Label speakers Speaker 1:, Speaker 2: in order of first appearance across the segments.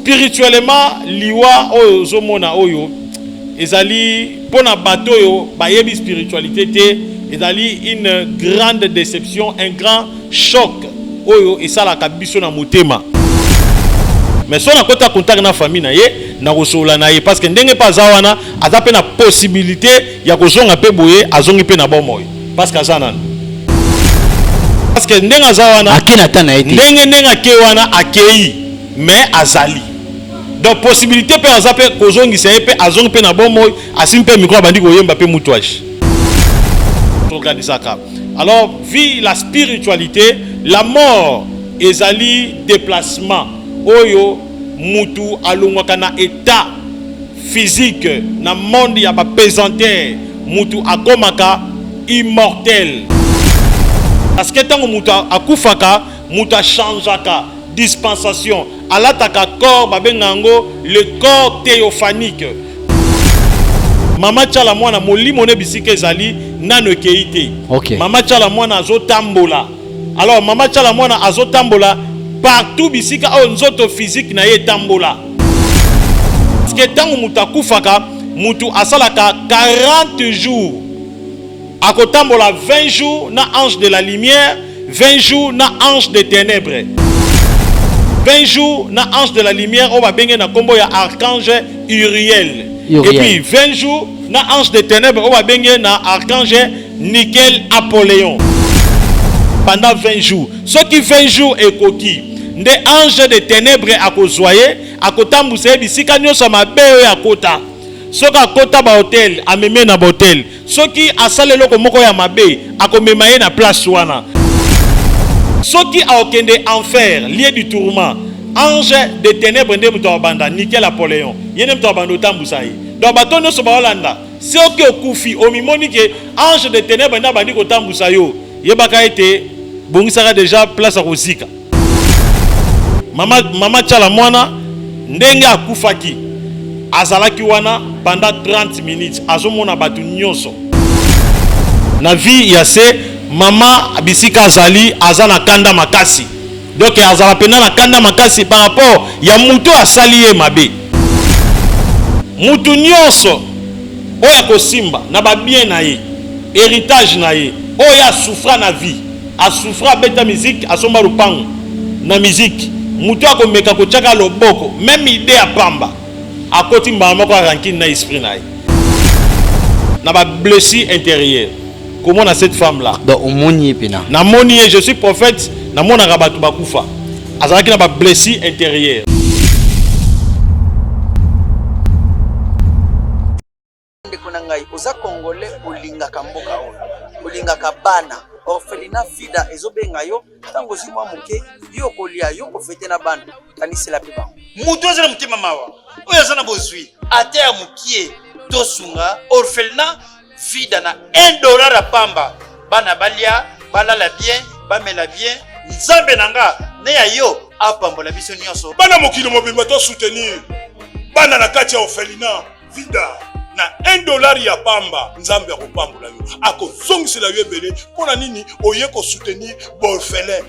Speaker 1: spirituellement liwa oyo zomona oyo ezali pona bato yo bayebi spiritualité te ezali une grande déception, un grand choc oyo esalaka biso na motema. Mais si on a côté contact na famille na ye na kosola na ye parce que ndenge pa zawana aza pe na possibilité ya kozonga pe boye azongi pe na bomoy parce que azana parce que ndenge zawana
Speaker 2: akena tana ete
Speaker 1: ndenge akewana akei mais azali donc possibilité pe aza pe kozongi se pe azongi pe na bomoy asim pe micro bandi koyemba pe mutwaji. Regarde ça. Alors vie la spiritualité, la mort ezali déplacement oyo mutu alongwaka na état physique na monde ya ba pesanteur mutu akomaka immortel parce que tango mutu akufaka mutu changeaka dispensation alataka corps babengango le corps théophanique. Mama tchala mwana molimo ne bisika ezali nano keite.
Speaker 2: Okay.
Speaker 1: Mama tchala mwana azotambola. Alors mama tchala mwana azotambola partout bisika o nzoto physique na ye tambola. Parce que tango mutu akufaka mutu asalaka 40 jours. Akotambola 20 jours na ange de la lumière, 20 jours na ange des ténèbres. 20 jours na ange de la lumière on va benga na kombo ya archange Uriel. Et puis 20 jours na ange des ténèbres on va benga na archange Nickel Apolléon. Pendant 20 jours. Ce qui 20 jours est coquille. Nde ange des ténèbres à kozoyer, à kotambouse bisika nyoso mabe ya kota. Soka kota ba hôtel, ameme na hôtel. Soki asale loko moko ya mabe, akomema ye na place wana. Soki a okende enfer, lieu du tourment. Ange des ténèbres nde muto banda, Nickel Apolléon. Yene muto banda otambusa yi. Donc bato nyoso ba Holanda. Si oki okufi, omimoni ke ange des ténèbres nda bandi kotambusa yo. Yebaka ete bongisaka déjà place à Rosika. Mama tchala mwana ndenge akufaki azalaki wana pendant 30 minutes azomona batu nyonso na vie ya se mama bisika azali azana kanda makasi donc azala pena na kanda makasi par rapport ya mutu asali ye mabe mutu nyonso oya kosimba na ba bien na ye héritage na ye oya souffra na vie a souffra beta musique asomba lupango na musique mutu akomeka kochaka loboko même idée ya pamba akoti mbala moko rankine na esprit na ye na ba blessure intérieure comment na cette femme là
Speaker 2: donc omoni pena
Speaker 1: na moni je suis prophète na mona rabatu bakufa azalaki na ba blessure intérieure
Speaker 3: ndeko na ngai oza congolais olingaka mboka oyo olingaka bana orphelinat vida ezobenga yo tango zimwa moke yo kolia yo kofete na bana kanisela pe bango
Speaker 4: mutu azana mutima mawa oyo azana bozwi ate ya mukie tosunga orphelinat vida na $1 apamba bana balia balala bien bamela bien nzambe nanga ne ya yo apambola biso nyonso
Speaker 5: bana mokili mobimba to soutenir bana na kati ya orphelinat vida na $1 ya pamba nzambe akopambola yo akozongisela yo ebele mpona nini oye kosoutenir borphelin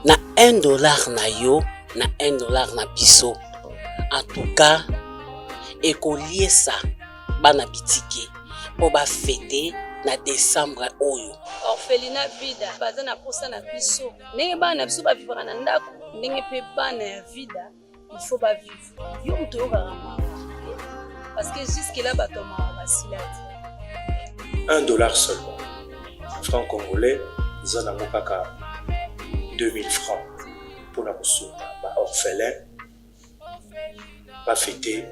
Speaker 6: na $1 na yo na $1 na biso en tout cas ekoliesa bana bitike po bafete na décembre oyo
Speaker 7: orphelinat vida baza na posa na biso ndenge bana na biso bavivaka na ndako ndenge mpe bana ya vida il faut bavivre yo moto oyokaka mawa parce que jusque là bato mawa basila te
Speaker 8: $1 seulement franc congolais eza nango kaka 2000 francs mpona kosunga baorphelin bafete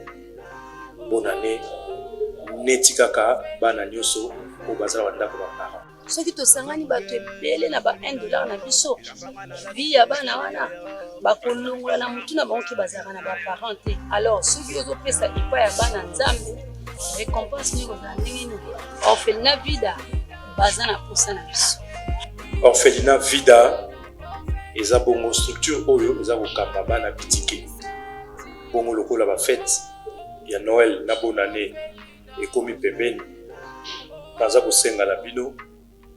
Speaker 8: bonne année neti kaka bana nyonso oyo bazala bandako baparent
Speaker 7: soki tosangani bato ebele na ba $1 na biso vi ya bana wana bakolongola na mutu na bango ke bazalaka na baparent te alors soki ozopesa epai ya bana nzambe récompense nini kozala ndenge nini orphelinat vida baza na posa na biso
Speaker 8: orphelinat vida eza bongo structure oyo eza kokamba bana bitike bongo lokola bafete ya Noël na bonne année ekomi pembeni baza kosenga na bino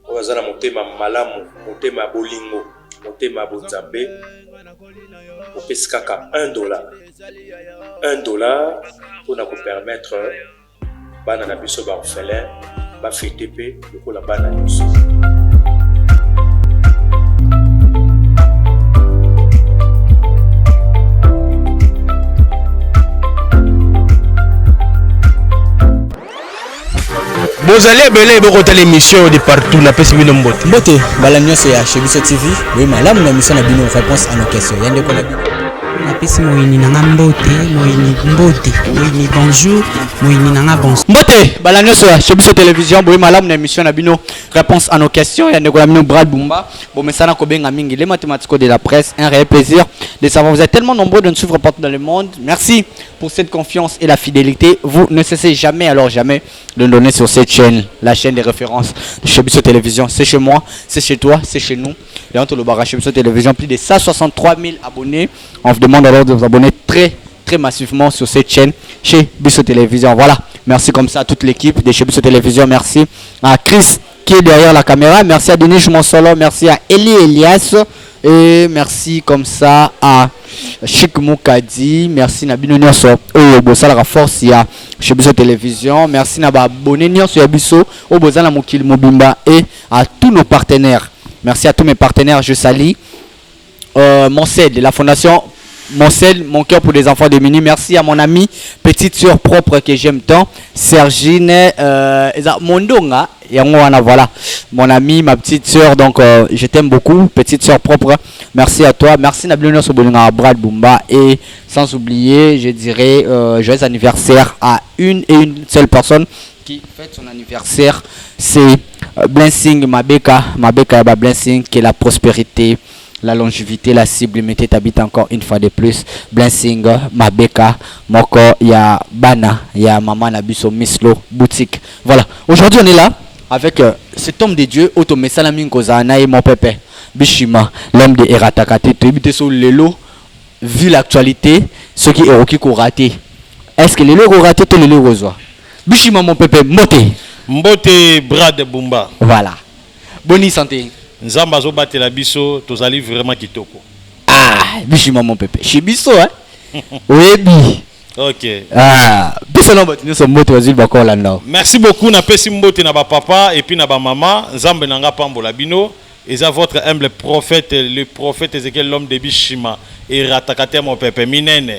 Speaker 8: oyo aza na motema malamu motema ya bolingo motema ya bonzambe opesi kaka $1. $1 pour nous permettre bana na biso ba orphelin ba fêter pe lokola bana nyonso.
Speaker 2: Bozali ebele bokota l'émission de partout na pesi bino mbote.
Speaker 9: Mbote bala nyonso ya Shebiso TV. Oui malamu na mission na bino réponse à nos questions. Yande ko na bino.
Speaker 10: Na pesi moyini nanga mbote, moyini bonjour, moyini nanga bonsoir.
Speaker 9: Mbote bala nyonso ya Shebiso Télévision. Oui malamu na mission na bino réponse à nos questions. Yande ko na bino Brad Bumba. Bon mesana ko benga mingi les mathématiques de la presse. Un réel plaisir de savoir vous êtes tellement nombreux de nous suivre partout dans le monde. Merci pour cette confiance et la fidélité. Vous ne cessez jamais, alors jamais, de nous donner sur cette chaîne, la chaîne des références de Shebiso Télévision. C'est chez moi, c'est chez toi, c'est chez nous. Et entre le bar Shebiso Télévision, plus de 163 000 abonnés. On vous demande alors de vous abonner très massivement sur cette chaîne chez Shebiso Télévision. Voilà, merci comme ça à toute l'équipe de Shebiso Télévision. Merci à Chris qui est derrière la caméra. Merci à Denis Monsolo. Merci à Eli Elias. Et merci comme ça à Chic Moukadi. Merci à Bino Nyonso. Au Bosala la force ya Shebiso Télévision. Merci à Abonné Nyonso Yabiso. Au Bosala Mokil Mobimba. Et à tous nos partenaires. Merci à tous mes partenaires. Je salue Moncel de la fondation Moncel, mon cœur pour les enfants démunis. Merci à mon ami, petite soeur propre que j'aime tant, Sergine Mondonga. Et voilà, mon ami, ma petite soeur, donc je t'aime beaucoup, petite soeur propre. Merci à toi, merci Nabilonio Sobolinga, Brad Bumba. Et sans oublier, je dirais joyeux anniversaire à une seule personne qui fête son anniversaire. C'est Blessing Mabeka Blessing, qui est la prospérité, la longévité, la sublimité t'habite encore une fois de plus. Blessing Mabeka Moko, ya Bana, ya Maman Nabiso Mislo boutique. Voilà, aujourd'hui on est là avec cet homme de Dieu, Otome Salamin Kozana et mon pépé Bishima, l'homme de Eratakate. Tu habites sur le lot, vu l'actualité, ce qui est qui raté. Est-ce que les lots raté tous les lots reçoivent? Bishima mon pépé, Mbote
Speaker 1: Brad Bumba.
Speaker 9: Voilà, bonne santé.
Speaker 1: Nzamba zo bate la biso, tozali vraiment kitoko.
Speaker 9: Ah, Bishima mon pépé, chez biso hein. Oui.
Speaker 1: Ok.
Speaker 9: Merci
Speaker 1: beaucoup na pesi mbote na ba papa et puis na ba maman. Nzambe nanga pambola bino. Et ça votre humble prophète, le prophète Ézéchiel, l'homme de Bishima et Ratakate mon pépé minene.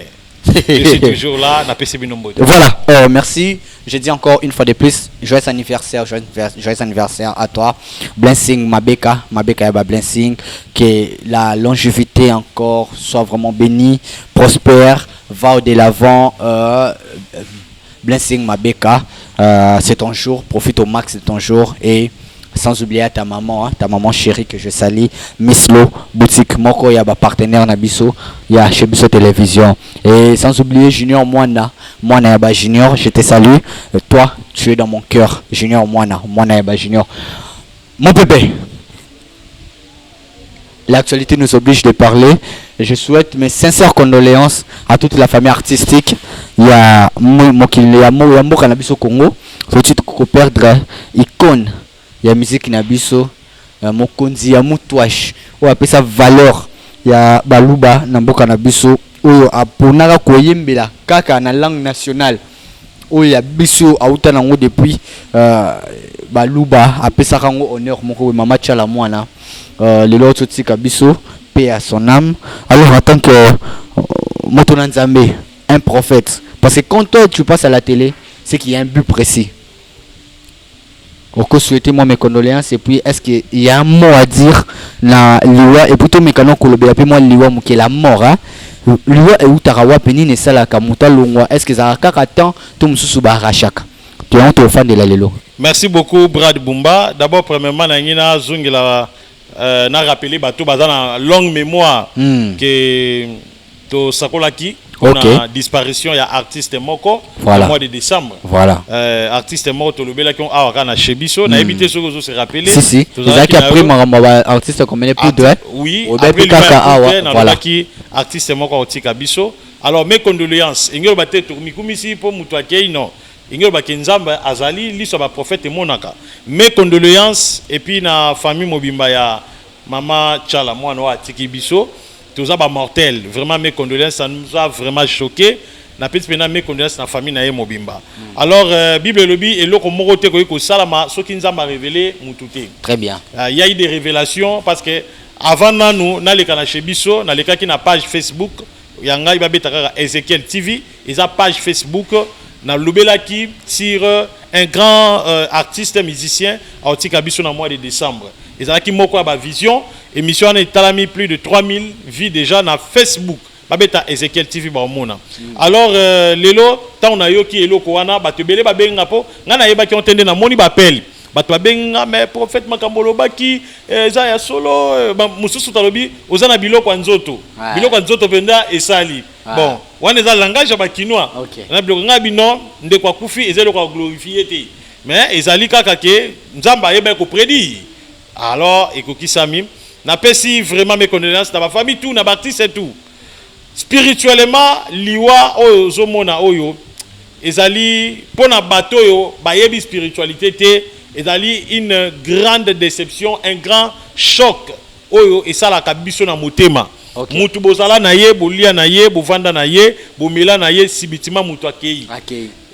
Speaker 1: Je suis toujours là na pesi bino mbote.
Speaker 9: Voilà. Merci. Je dis encore une fois de plus, joyeux anniversaire à toi. Blessing Mabeka Yaba Blessing, que la longévité encore soit vraiment bénie, prospère, va de l'avant. Blessing Mabeka, c'est ton jour, profite au max de ton jour et sans oublier à ta maman chérie que je salue, Mislo boutique Moko Yaba partenaire Nabiso, ya Shebiso Télévision et sans oublier Junior Moana Yaba Junior, je te salue, toi tu es dans mon cœur, Junior Moana Yaba Junior. Mon bébé, l'actualité nous oblige de parler et je souhaite mes sincères condoléances à toute la famille artistique. Il y a Mokil Nabiso Congo, faut-il perdre icône. Il y a musique Nabiso, Mokonzi, ya Moutouache, ou appelle ça valeur. Il y a Baluba, Namboka Nabiso, ou Aponara Koyembela, Kaka na langue nationale. Ou il y a Biso, Aoutanango depuis Baluba, appelle ça honneur, Moko, Mama Tchala Moana, le lot de Biso, paix à son âme. Alors en tant que Motonanzambe, un prophète, parce que quand toi tu passes à la télé, c'est qu'il y a un but précis. Encore souhaiter moi mes condoléances et puis est-ce qu'il y a un mot à dire na liwa et plutôt mécano kolobe après moi liwa muke la mort hein liwa et utarawa penine sala kamuta longwa est-ce que ça a kaka temps tout mususu ba rachaka tu es un fan de la lelo.
Speaker 1: Merci beaucoup Brad Bumba. D'abord premièrement na ngina zungila na rappeler bato bazana longue mémoire que to sakolaki. On a disparition, il y a artiste Moko au mois de décembre.
Speaker 9: Voilà.
Speaker 1: Artiste Moko, le bel qui ont à Shebiso, n'a évité ce que vous se rappelez.
Speaker 9: Si. Vous avez appris mon artiste comme il est plus de.
Speaker 1: Oui. Après voilà. Qui artiste Moko au Tikabiso. Alors mes condoléances. Ingol batte tourmikumisi pour mutwakei non. Ingol bakenzamba azali liso ba prophète monaka. Mes condoléances et puis na famille mobimba ya Mama Tchala mwana wa Tikibiso. tous ba mortel. Vraiment mes condoléances, ça nous a vraiment choqué. Na petit pena mes condoléances na famille na ye mobimba. Alors Bible lobi et loko morote ko salama ce qui nous a révélé mututé.
Speaker 9: Très bien.
Speaker 1: Il y a eu des révélations parce que avant nous na le kana chebiso na le ka ki na page Facebook yanga iba betaka Ezekiel TV, ils a page Facebook na lobela ki sur un grand artiste musicien à Otika biso na mois de décembre. Ils a ki moko ba vision émission na talami plus de 3000 vues déjà na Facebook. Babeta Ezekiel TV ba omona. Alors lelo ta on a yo ki eloko wana batebele ba benga po ngana yeba ki ontende na moni ba appel. Bato ba benga mais prophète makambolo baki eza ya solo mususu talobi ozana biloko nzoto. Biloko nzoto penda esali. Bon, wana eza langage ba kinois. Na biloko ngabi non nde kwa kufi ezelo kwa glorifier te. Mais ezali kaka ke nzamba yeba ko prédire. Alors ekokisami na pesi vraiment mes condoléances na ba famille tout na baptiste et tout. Spirituellement liwa oyo zomona oyo ezali pona bato yo bayebi spiritualité te ezali une grande déception, un grand choc oyo esala kabiso na motema. Mutu bozala na ye bolia na ye bovanda na ye bomela na ye sibitima mutu akei.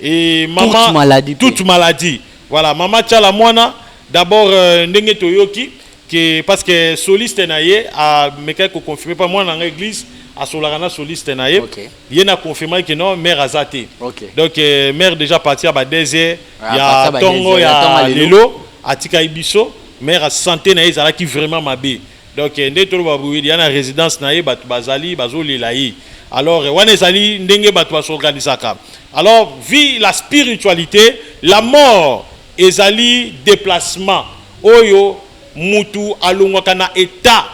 Speaker 1: Et maman toute maladie. Voilà, maman Tchala Mwana d'abord ndenge toyoki que parce que soliste na ye a meka ko confirmer pas moi dans l'église à Solarana soliste na ye. Il a confirmé que non mère azate. Donc mère déjà parti à Badeze, il y a Tongo, il y a Lelo, Atika Ibiso, mère a santé na ye zala qui vraiment mabé. Donc ndé tolo baboué il y a une résidence na ye batu bazali bazoli laï. Alors wana zali ndenge batu s'organisaka. Alors vu la spiritualité, la mort ezali déplacement oyo mutu alongwaka na état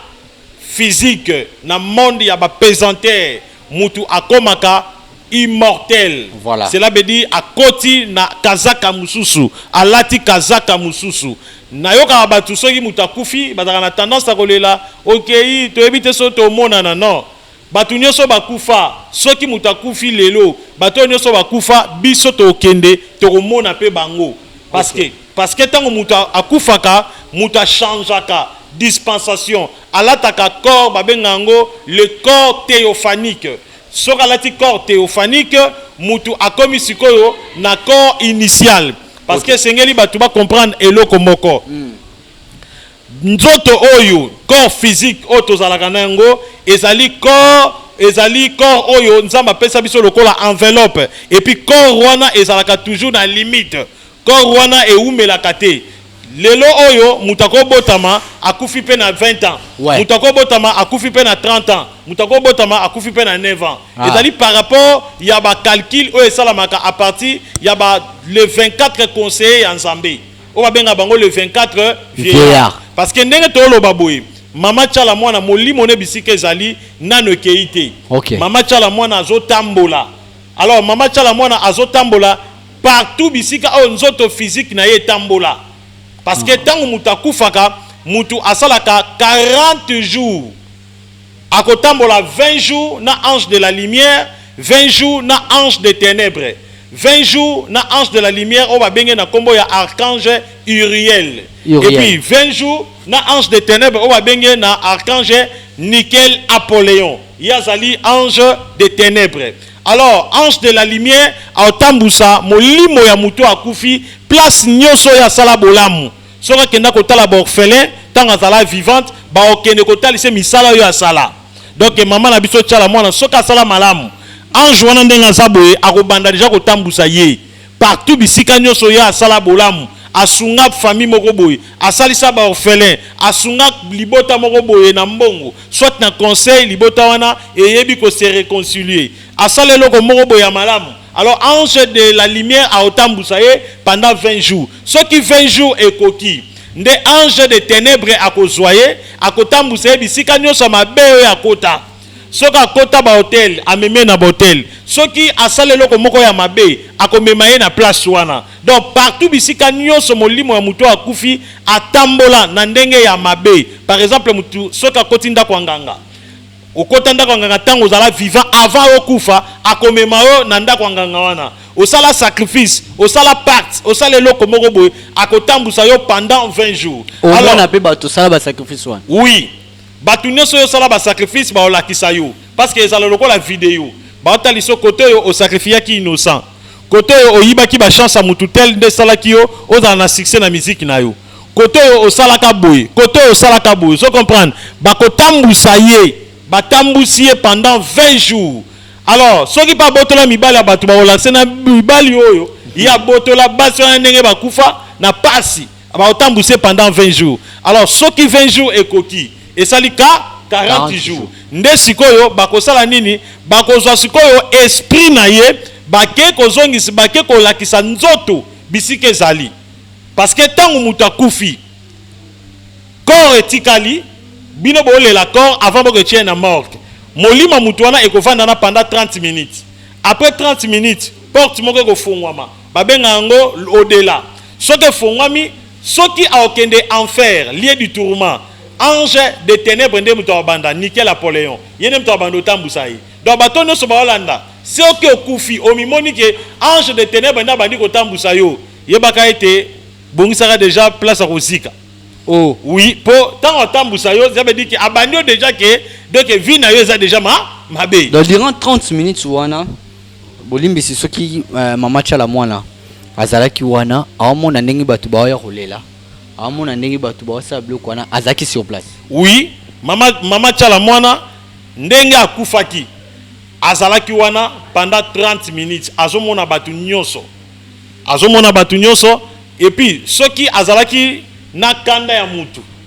Speaker 1: physique na monde ya ba pesanteur mutu akomaka immortel. Voilà. Cela veut dire akoti na kazaka mususu alati kazaka mususu na yoka batu soki mutu akufi bazaka na tendance akolela okay to ebite so to monana non batu nyoso bakufa soki mutu akufi lelo batu nyoso bakufa biso to kende to komona pe bango parce que tango mutu akufaka mutu changeaka dispensation alataka corps babengango le corps théophanique soka lati corps théophanique mutu akomi sikoyo na corps initial parce que sengeli batu ba comprendre eloko moko nzoto oyo corps physique oyo tozalaka nango ezali corps oyo nzamba pesa biso lokola enveloppe et puis corps wana ezalaka toujours na limite corps wana eumelaka te lelo oyo mutako botama akufi pe na 20 ans mutako botama akufi pe na 30 ans mutako botama akufi pe na 9 ans ezali par rapport ya ba calcul oyo esalamaka à partir ya ba le 24 conseillers ya Nzambe o ba benga bango le 24 vieillard parce que ndenge to lo baboye mama Tchala Mwana molimo ne bisika ezali nano keite mama Tchala Mwana azotambola alors mama Tchala Mwana azotambola partout bisika o nzoto physique na ye tambola parce que tant mutu akufaka mutu asalaka 40 jours akotambola 20 jours na ange de la lumière 20 jours na ange des ténèbres 20 jours na ange de la lumière on va benga na kombo ya archange Uriel et puis 20 jours na ange des ténèbres on va benga na archange Nickel Apoléon yazali ange des ténèbres. Alors ange de la lumière a otambusa molimo ya mutu akufi place nyoso ya sala bolamu soka kenda kotala ba orphelin tanga zala vivante ba okende kotala se misala yo asala. Donc maman na biso Tchala Mwana soka sala malamu ange wana ndenga zaboye akobanda deja kotambusa ye partout bisika nyoso ya sala bolamu asunga famille moko boye asalisa ba orphelin asunga libota moko boye na mbongo soit na conseil libota wana eyebi ko se réconcilier asale loko moko boye ya malamu. Alors ange de la lumière a otambusa ye pendant 20 jours ce qui 20 jours ekoki nde ange de ténèbres akozwaye akotambusa ye bisika nyoso mabe ya kota soka kota ba hotel ameme na hotel soki asale loko moko ya mabe akomema ye na place wana. Donc partout bisika nyoso molimo ya mutu akufi atambola na ndenge ya mabe. Par exemple mutu soka kotinda kwa nganga okota ndako nganga tango zala vivant avant okufa akomema yo na ndako nganga wana osala sacrifice osala pacte osala loko moko boye akotambusa yo pendant 20 jours.
Speaker 9: Alors na pe ba to sala ba sacrifice wana.
Speaker 1: Oui. batu nyonso yo sala ba sacrifice ba olakisa yo parce que ezala lokola vidéo ba taliso côté yo o sacrifier ki innocent côté yo oyibaki ba chance à mutu tel de sala ki yo ozala na succès na musique na yo côté yo o sala ka boy côté yo sala ka boy so comprendre ba ko tambusa ye ba tambusier pendant 20 jours alors soki pa botola mibali ya batu ba olakisa na mibali oyo ya botola basi na ndenge ba kufa na pasi ba otambuser pendant 20 jours alors soki 20 jours ekoki et salika 40 jours nde sikoyo bakosala nini bakozwa sikoyo esprit na ye bake kozongisa bake kolakisa nzoto bisike ezali parce que tangu mutu akufi corps etikali bino bolela corps avant boko tie na morgue molima mutu wana ekovanda na pendant 30 minutes après 30 minutes porte moko ekofungwama babenga yango au-delà soki efungwami soki aokende enfer lieu du tourment ange de ténèbres nde mutu abanda Nickel Apoléon yene mutu abanda otambusa ye donc bato nyonso baolanda soki okufi omimoni ke ange de ténèbres nde abandi kotambusa yo yebaka ete bongisaka déjà place à kozika oh oui po tant otambusa yo ça veut dire que abandi yo déjà que donc vie na yo eza déjà mabe
Speaker 9: donc durant 30 minutes wana bolimbisi soki mama Tchala mwana azalaki wana aomona ndenge bato baoya kolela amona ndenge bato baosala biloko wana azalaki sur place
Speaker 1: oui mama Tchala mwana ndenge akufaki azalaki wana pendant 30 minutes azomona bato nyonso et puis soki azalaki na kanda ya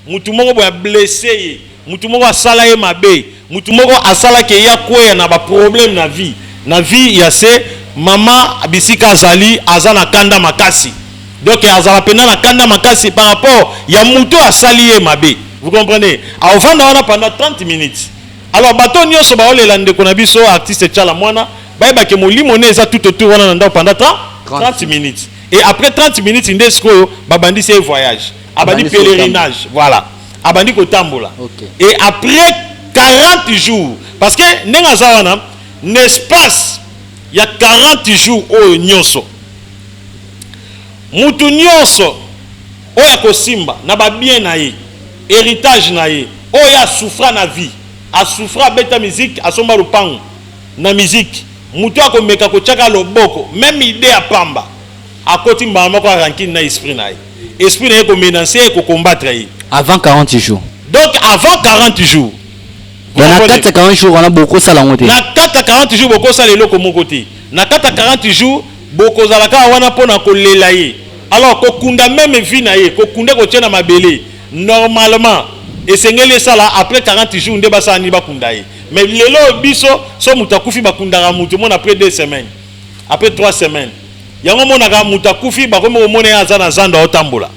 Speaker 1: mutu moko boya blessé ye mutu moko asala ye mabe mutu moko asala ke ya kweya na ba problème na vie ya se mama bisika azali azana kanda makasi donc azala pena na kanda makasi par rapport ya mutu asali ye mabe vous comprenez avanda wana pendant 30 minutes alors bato nyonso baolela ndeko na biso artiste Tchala mwana bayeba ke molimo ne eza tout autour wana ndao pendant 30 minutes et après 30 minutes nde sikoyo babandi se voyage abandi pèlerinage voilà abandi kotambola et après 40 jours parce que nenga za wana l'espace ya 40 jours oyo nyonso mutu nyonso oyo akosimba na babien na ye héritage na ye oyo asouffra na vie asouffra beta musique asomba lupango na musique mutu akomeka kotiaka loboko même idée ya pamba akoti mbala moko arankini na esprit na ye esprit na ye koménancer combattre ye
Speaker 9: avant 40 jours
Speaker 1: donc avant 40 jours
Speaker 9: na 4 40 jours on a beaucoup ça la montée
Speaker 1: na 4 40 jours beaucoup ça lelo ko côté na 4 40 jours beaucoup za la ka wana pona ko lela ye alors ko kunda même vie na ye ko kunda ko tiena mabele normalement esengeli ça là après 40 jours nde basa ni ba kunda ye mais lelo biso so mutakufi ba kunda mutu mona après 2 semaines après 3 semaines yango mona ka mutakufi ba ko mo mona azana zanda otambola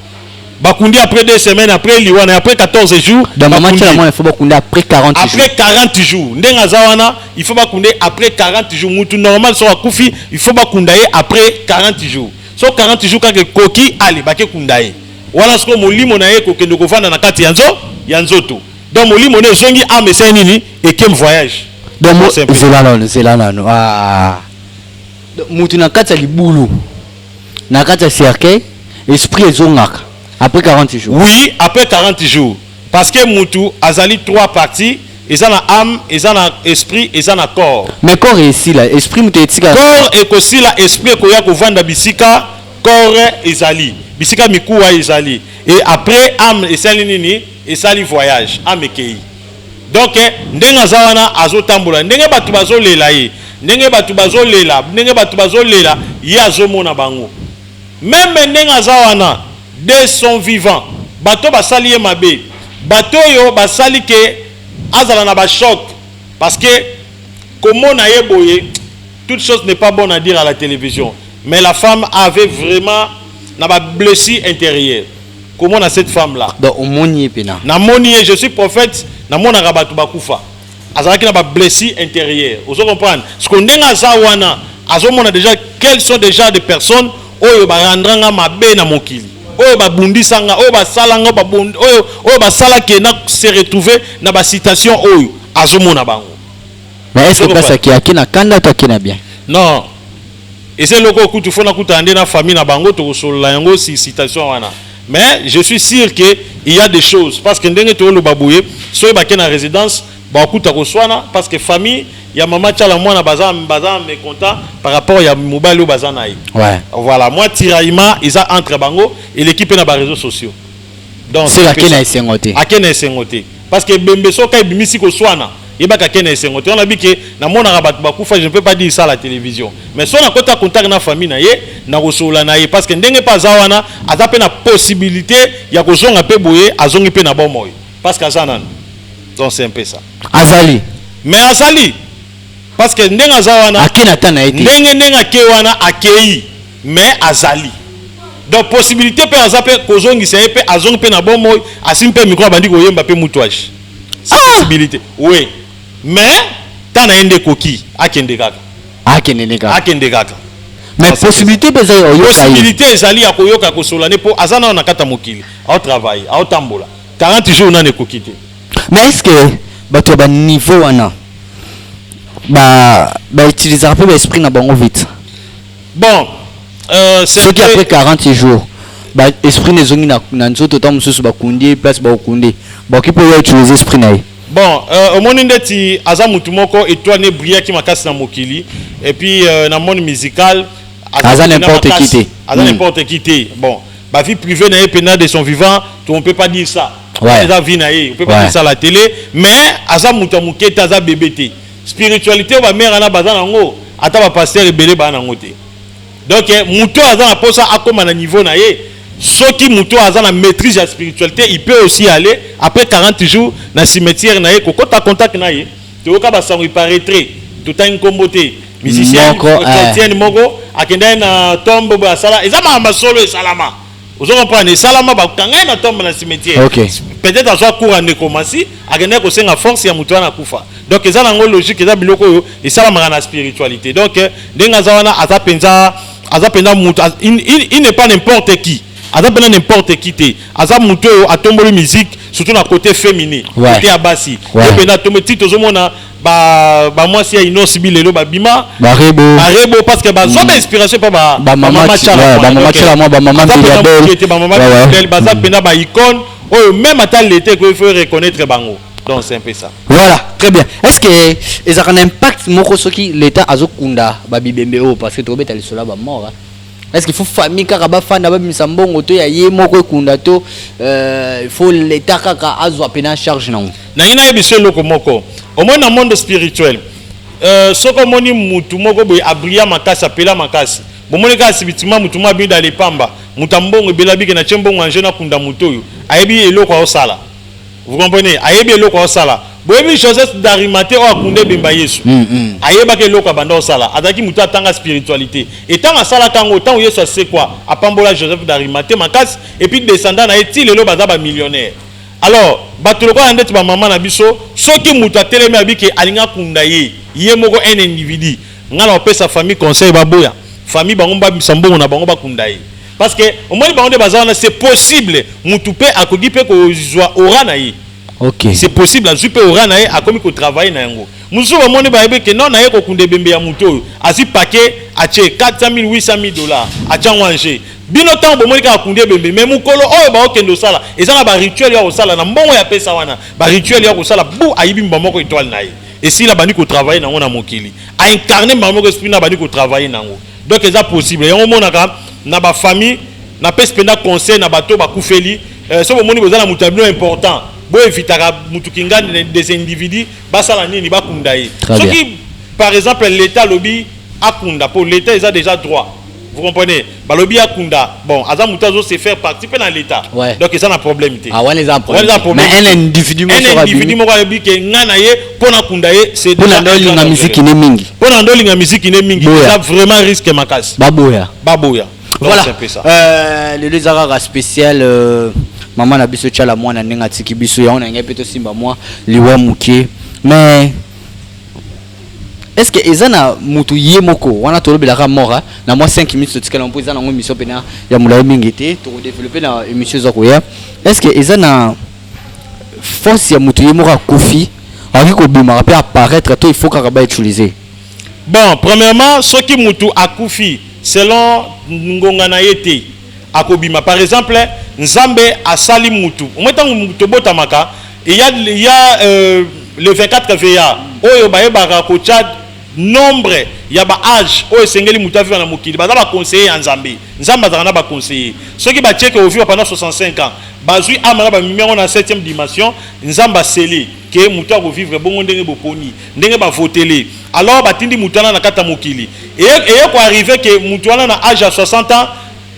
Speaker 1: bakundi après 2 semaines après liwana après 14 jours
Speaker 9: dans maman Tchala mwana il faut bakundi après 40 jours
Speaker 1: après 40 jours ndenga zawana il faut bakundi après 40 jours mutu normal so akufi il faut bakunda ye après 40 jours so 40 jours kake koki ali bake kunda ye wala siko molimo na ye ko kende ko vanda na kati ya nzoto donc molimo ne zongi amese nini ekem voyage
Speaker 9: donc zelala no ah mutu na kati ya libulu na kati ya cercueil esprit ezongaka après 40 jours
Speaker 1: oui après 40 jours parce que mutu azali 3 parties eza na âme eza na esprit eza na corps
Speaker 9: mais corps ici là esprit mutu etika
Speaker 1: corps ekosila esprit ekoya kovanda bisika corps ezali bisika mikuwa ezali et après âme esali nini esali voyage âme ekei donc ndenge aza wana azotambola ndenge bato bazolela ye ndenge bato bazolela ye azomona bango même ndenge aza wana de son vivant bato basali ye mabe bato yo basali ke azala na ba choc parce que komona ye boye toute chose n'est pas bonne à dire à la télévision mais la femme avait vraiment na ba blessure intérieure komona cette femme là
Speaker 9: donc omoni pena
Speaker 1: na moni je suis prophète na mona ka bato bakufa azalaki na ba blessure intérieure vous comprenez ce qu'on ndenga za wana azomona déjà quels sont déjà des personnes oyo barandranga mabe na mokili oyo babundisanga oyo basalanga oyo basalaki na se retrouver na ba citation oyo azomona bango
Speaker 9: mais est-ce que place qui akina kanda to akina bien
Speaker 1: non et c'est loko kutu fona kutande na famille na bango to solola yango si citation wana Mais je suis sûr qu'il y a des choses. Parce que ndenge to lo babouye, so ba na résidence, ba kuta ko swana parce que famille, il y a maman tchala moi na bazan mécontent par rapport ya mobile au bazan naï.
Speaker 9: Ouais.
Speaker 1: Voilà, moi tiraillement, ils a entre bango et l'équipe na ba réseaux sociaux. Donc
Speaker 9: c'est la kena esengote.
Speaker 1: A kena esengote. Parce que bembeso ka bimisi ko swana. Et bah quelqu'un est sengoté. On a dit que na mon arabat bakoufa, je ne peux pas dire ça à la télévision. Mais si on a contact na famille na ye, na rosola na ye parce que ndenge pas zawana, azape na possibilité ya ko zonga pe boye, azongi pe na bon moy. Parce que azanan. Donc c'est un peu ça.
Speaker 9: Azali.
Speaker 1: Mais azali. Parce que ndenge zawana,
Speaker 9: akena tana été.
Speaker 1: Ndenge akewana akei, mais azali. Donc possibilité pe azape ko zongi se pe azongi pe na bon moy, asimpe micro bandi ko yemba pe mutouage. Possibilité. Oui. Mais tant na ende koki akende kaka
Speaker 9: mais possibilité
Speaker 1: possibilité ezali ya koyoka kosolane po azana na kata mokili au travail au tambola 40 jours na ne kokite.
Speaker 9: Mais est-ce que bato ba niveau wana ba utiliser un peu l'esprit na bango vite
Speaker 1: bon
Speaker 9: c'est ce qui après 40 jours ba esprit nezongi na nzoto ta mususu ba kundi place ba kundi ba ki peut utiliser esprit na
Speaker 1: bon au monde ndeti aza mutu moko étoile brilla qui makasi na mokili et puis na monde musical
Speaker 9: aza n'importe qui
Speaker 1: te bon ba vie privée na pena de son vivant on peut pas dire ça
Speaker 9: la
Speaker 1: vie na on peut pas dire ça à la télé mais aza mutu mukete aza bébé spiritualité ba mère na bazana ngo ata ba pasteur ebele ba na ngote donc mutu aza na posa akoma na niveau na ye. Ceux qui muto aza na maîtrise la spiritualité, il peut aussi aller après 40 jours dans le cimetière na ye kokota contact na ye. To ka ba sangi paraître tout un comboté musicien chrétien moko akenda na tombe ba sala ezama masolo et salama. Vous comprenez salama ba kanga na tombe na cimetière. Peut-être à soit cours en commencer akenda ko senga force ya muto na kufa. Donc ezana ngo logique eza biloko yo et salama na spiritualité. Donc ndenga zawana azapenda muto il n'est pas n'importe qui. Azapena n'importe qui te aza muto atomboli musique surtout na côté féminin côté abasi pena tombe tito zomona ba moi si inosi bilelo ba bima
Speaker 9: barebo
Speaker 1: parce que ba zoba inspiration pa ba
Speaker 9: mama chala ba mama
Speaker 1: belle baza pena ba icône oh même à l'été qu'il faut reconnaître bango. Donc c'est un peu ça.
Speaker 9: Voilà, très bien. Est-ce que ils ont un impact moko soki l'état azokunda ba bibembe parce que to beta lisola ba mort. Est-ce qu'il faut famille kaka ba fanda ba misambongo to ya ye moko ekunda to il faut l'état kaka azwa pena charge na
Speaker 1: ngina ebiso loko moko au moins dans le monde spirituel soko moni mutu moko boy abria makasi apela makasi bomoni ka sibitima mutu ma bi dans les pamba mutambongo ebela bike na chembongo angena kunda mutu oyo ayebi eloko osala. Vous comprenez ayebi eloko osala boyebi Joseph d'Arimathée o akunde bemba Yesu ayeba ke eloko banda osala adaki mutu atanga spiritualité et tant asala kango tant Yesu c'est quoi apambola Joseph d'Arimathée makasi et puis descendant na eti lelo baza ba millionnaire. Alors batuloko andeti ba mama na biso soki mutu atelemi abike alinga kunda ye moko un individu ngala opesa famille conseil baboya famille bango ba bisambongo na bango bakunda ye parce que au moins bango de bazana c'est possible mutu pe akogi pe ko zwa ora na ye.
Speaker 9: OK.
Speaker 1: C'est possible à super ora na ye akomi ko travailler na yango. Musu ba moni ba ke non na ye ko kunde bembe ya mutu asi paquet a che 400,000 $800,000 a changé. Bino temps bo moni ka kunde bembe mais mukolo oyo ba okendo sala ezana ba rituel ya osala na mbongo ya pesa wana ba rituel ya osala bu ayibi mbamoko étoile na ye. Et si la bani ko travailler na ngona mokili a incarner mbamoko esprit na bani ko travailler nango. Donc c'est possible. Yango monaka na ba famille na pespenda conseil na bato ba kufeli so bomoni bozala mutabino important bo evitaka mutu kingani des individus basala nini bakunda ye soki par exemple l'état lobby akunda pour l'état ils a déjà droit. Vous comprenez balobi akunda bon aza mutu azo se faire participer dans l'état donc ils ont un problème té
Speaker 9: ouais les problème mais un individu
Speaker 1: mo lobi ke ngana ye pona kunda ye c'est
Speaker 9: déjà la musique ne mingi
Speaker 1: pona ndolinga musique ne mingi ça vraiment risque makasi
Speaker 9: baboya
Speaker 1: voilà
Speaker 9: le désarrara spécial maman na biso tchala mwana ndenga tiki biso ya ona ngepe to simba moi liwa muke mais est-ce que ezana mutu ye moko wana to lobelaka mort na moi 5 minutes tikala mpo ezana ngo mission pena ya mulai mingete to développer na émission za koya est-ce que ezana force ya mutu ye moko kofi avec ko bima peut apparaître to il faut kaka ba utiliser.
Speaker 1: Bon premièrement ce qui mutu akufi selon ngonga na yete akobima par exemple nzambe asali mutu omweta mutu botamaka il y a le 24 veya oyo bayebaka ko Tchad nombre ya ba âge oyo sengeli mutu vivre na mokili baza ba conseiller ya nzambe azana ba conseiller soki ba check au vivre pendant 65 ans bazui amana ba numéro na 7e dimension nzamba seli ke mutu ko vivre bongo ndenge boponi ndenge ba voter alors batindi mutu na kata mokili et ko arriver que mutu na âge à 60 ans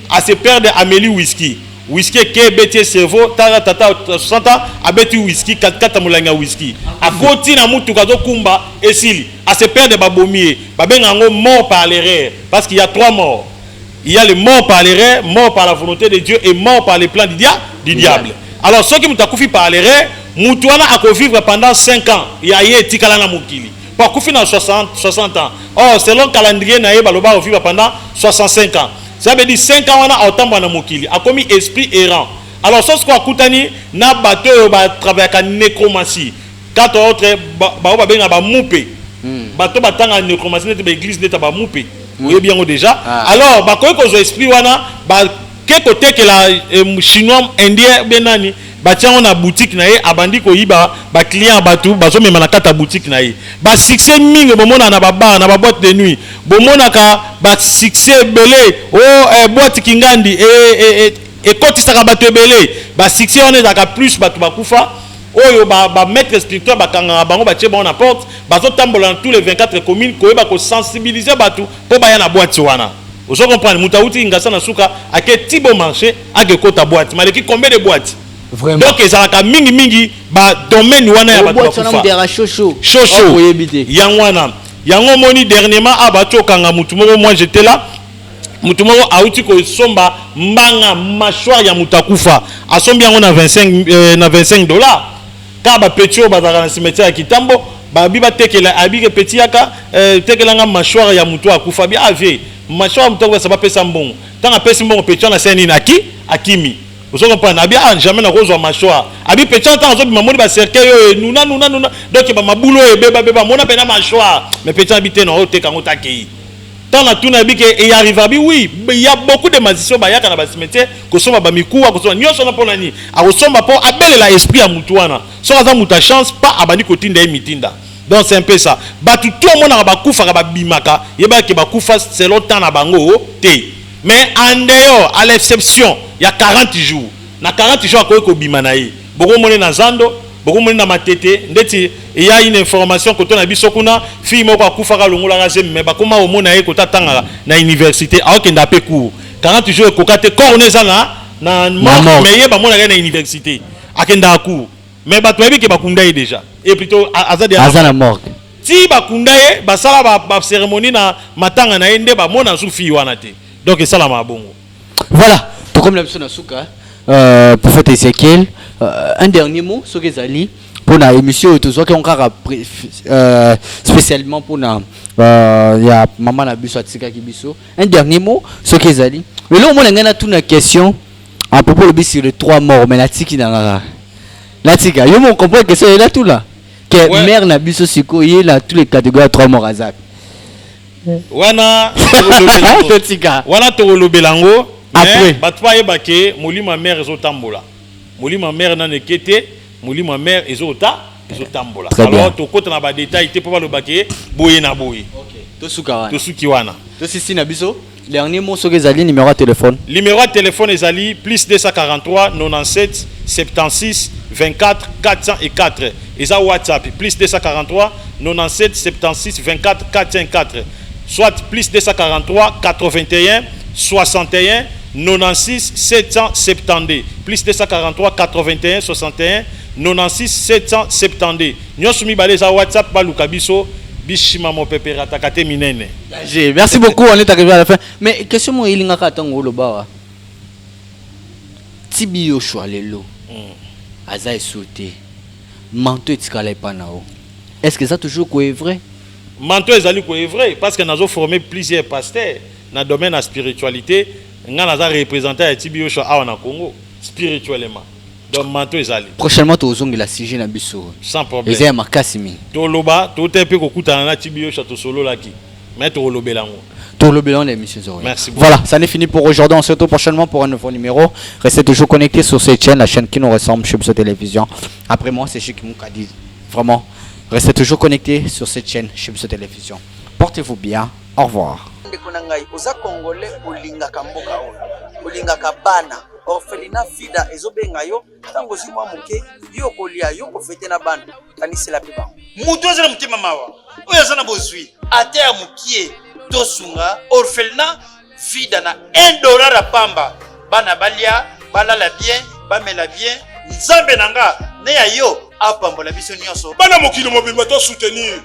Speaker 1: à se perdre Amélie whisky ke beti cerveau tata 60 ans abeti whisky 4 mulanga whisky akoti na mutu kazo kumba esili à se perdre babomie babenga ngo mort par l'erreur parce qu'il y a 3 morts. Il y a le mort par l'erreur, mort par la volonté de Dieu et mort par les plans du diable. Alors ceux qui m'ont par l'erreur, Moutouana a vivre pendant 5 ans. Il y a eu Tikala na Moukili. Pas Koufi dans 60 ans. Or, selon le calendrier, Naïe Baloba a vivre pendant 65 ans. Ça veut dire 5 ans, on a autant de Moukili. A commis esprit errant. Alors, ce qu'on a Koutani, na bateau va travailler avec la nécromancie. 4 autres, ba benga ba moupé. Bateau batanga nécromancie, n'est l'église n'est pas moupé. Vous voyez bien déjà. Alors, bah quand on esprit wana, bah quel côté que la chinois indien benani, bah tiens on a boutique nae, abandi ko yiba, bah client batu, bah zo même na kata boutique nae. Bah succès mingi bomona na ba bar, na ba boîte de nuit. Bomona ka bah succès belé, oh boîte kingandi et quand il sera batu belé, bah succès on est à plus batu bakufa. Oyo ba maître spirituel ba kanga bango ba tche bon na porte ba zo tambola dans tous les 24 communes ko ba ko sensibiliser batu po ba ya na boîte wana. Vous comprenez mutauti ngasa na suka ake tibo marché ake kota boîte maleki combien de boîtes vraiment donc ezalaka mingi ba domaine wana ya batu kufa chocho yango moni dernièrement abato kanga mutu moko moi j'étais là mutu moko auti ko somba mbanga mâchoire ya mutakufa asombi yango na 25 dollars. Kaba petio bazaka na cimetière ya Kitambo babiba tekela abike petit yaka tekela nga mâchoire ya mutu akufa bi ave mâchoire mutu ko saba pesa mbongo tanga pesa mbongo petio na seni na akimi vous comprenez abi jamais na kozwa mâchoire abi petio tanga zo bi mamoni ba cercueil yo nuna donc ba mabulo beba mona pena mâchoire mais petio habité na o teka ngota kei tant na tuna bi ke et arriva bi oui il y a beaucoup de magiciens ba yaka na ba cimetière ko soma ba mikuwa ko soma nyoso na pona ni a ko soma po abele la esprit ya mutu wana so aza muta chance pas abandi kotinda e mitinda donc c'est un peu ça batu tout le monde ba kufa ba bimaka yeba ke ba kufa selon temps na bango te mais en dehors à l'exception il y a 40 jours na 40 jours ko bima na yi boko mone na zando boko mone na matete ndeti il y a une information que ton abiso kuna fille moko akufa ka longola ka zeme ba koma o mona e ko tatanga na université a okenda pe cours 40 jours ko kate corneza na mort mais yeba mona na université akenda cours mais bato yebi ke bakunda ye déjà et plutôt azana mort ti bakunda ye basala ba cérémonie na matanga na ende ba mona sufi wana te donc sala ma bongo
Speaker 9: voilà tout comme l'impression na suka prophète Ezekiel un dernier mot sur Ezali pour la émission tout ça qu'on a spécialement pour na ya maman na biso atika ki biso un dernier mot sur Ezali mais là on a toute une question à propos de sur les 3 morts mais la tiki na la tika yo mon comprend que c'est là tout là que mère na biso siko yé là tous les catégories 3 morts azak
Speaker 1: wana
Speaker 9: tika
Speaker 1: wana to lobelango après batwa yebake molima mère ezotambola molima mère na nekete molima mère ezotambola alors to kota na ba détail te pour le baké boye na boye
Speaker 9: OK to suka
Speaker 1: to suki wana
Speaker 9: to sisi na biso dernier mot sur Ezali numéro de téléphone
Speaker 1: Ezali plus 243 97 76 24 404 eza WhatsApp plus 243 97 76 24 404 soit plus 243 81 61 96 772 plus 243 81 61 96 772 nyosumi bale za WhatsApp baluka biso bishima mo pepera takate minene.
Speaker 9: Merci beaucoup, on est arrivé à la fin. Mais question moi il ngaka tango lo bawa. Tibi yo shwa lelo. Aza esouté. Manto etikala epanao. Est-ce que ça toujours quoi est vrai?
Speaker 1: Manto ezali quoi est vrai parce que nous avons formé plusieurs pasteurs dans le domaine de la spiritualité. Nous avons représenté à Tibi yo shwa na Congo spirituellement. Donc manto ezali.
Speaker 9: Prochainement tu ozongi la sujet na biso.
Speaker 1: Sans problème.
Speaker 9: Ezaya makasimi.
Speaker 1: To loba, to te pe ko kutana na Tibi yo shwa to solo laki. Maître Olobelango.
Speaker 9: Tout le bilan des Messieurs Zori.
Speaker 1: Merci beaucoup.
Speaker 9: Voilà, ça n'est fini pour aujourd'hui. On se retrouve prochainement pour un nouveau numéro. Restez toujours connectés sur cette chaîne, la chaîne qui nous ressemble chez Biso Télévision. Après moi, c'est Chic Moukadi. Vraiment, restez toujours connectés sur cette chaîne chez Biso Télévision. Portez-vous bien. Au revoir.
Speaker 3: ndeko na ngai oza congolais olingaka mboka oyo olingaka bana orphelinat vida ezobenga yo ntango ozwi mwa moke yo kolia yo kofete na bana kanisela mpe bango
Speaker 4: mutu aza na motema mawa oyo aza na bozwi ate ya mokie tosunga orphelinat vida na $1 ya pamba bana balia balala bien bamela bien nzambe na nga ne ya yo apambola biso nyonso
Speaker 5: bana mokili mobimba to soutenir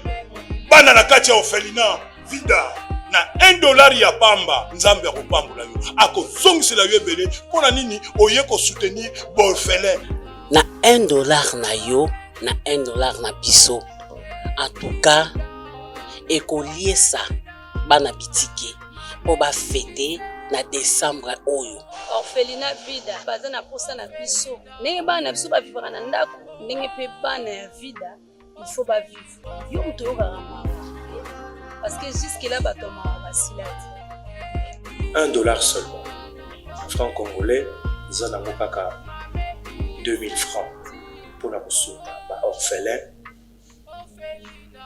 Speaker 5: bana na kati ya orphelinat vida na $1 ya pamba nzambe akopambola yo akozongisela yo ebele mpona nini oye kosoutenir baorphelin
Speaker 6: na $1 na yo na $1 na biso en tout cas ekoliesa bana bitike po bafete na décembre oyo
Speaker 7: orphelinat vida baza na posa na biso ndenge bana na biso bavivaka na ndako ndenge mpe bana ya vida il faut bavivre yo moto oyokaka mawa parce que jusque là bato mawa basila te
Speaker 8: $1 seulement franc congolais eza nango kaka 2000 francs mpona kosunga baorphelin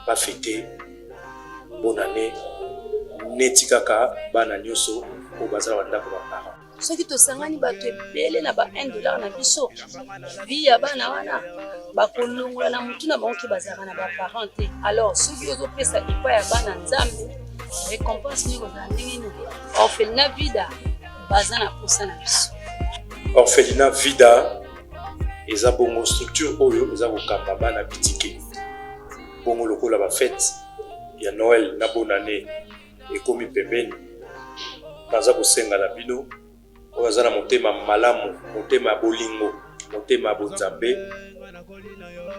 Speaker 8: bafete bonne année neti kaka bana nyonso oyo baza na bandako baparent
Speaker 7: soki tosangani bato ebele na ba $1 na biso vi ya bana wana bakolongola na motu na bango ke bazalaka na baparent te alors soki ozopesa epai ya bana nzambe récompense nini kozala ndenge nini orphelinat vida baza na posa na biso
Speaker 8: orphelinat vida eza bongo structure oyo eza kokamba bana bitike bongo lokola bafete ya noël na bonne année ekomi pembeni naza kosenga na bino oyo aza na motema malamu motema ya bolingo motema ya bonzambe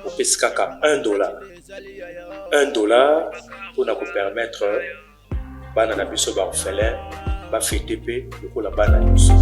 Speaker 8: opesi kaka $1 mpona kopermettre bana na biso baorphelin bafete mpe lokola bana nyonso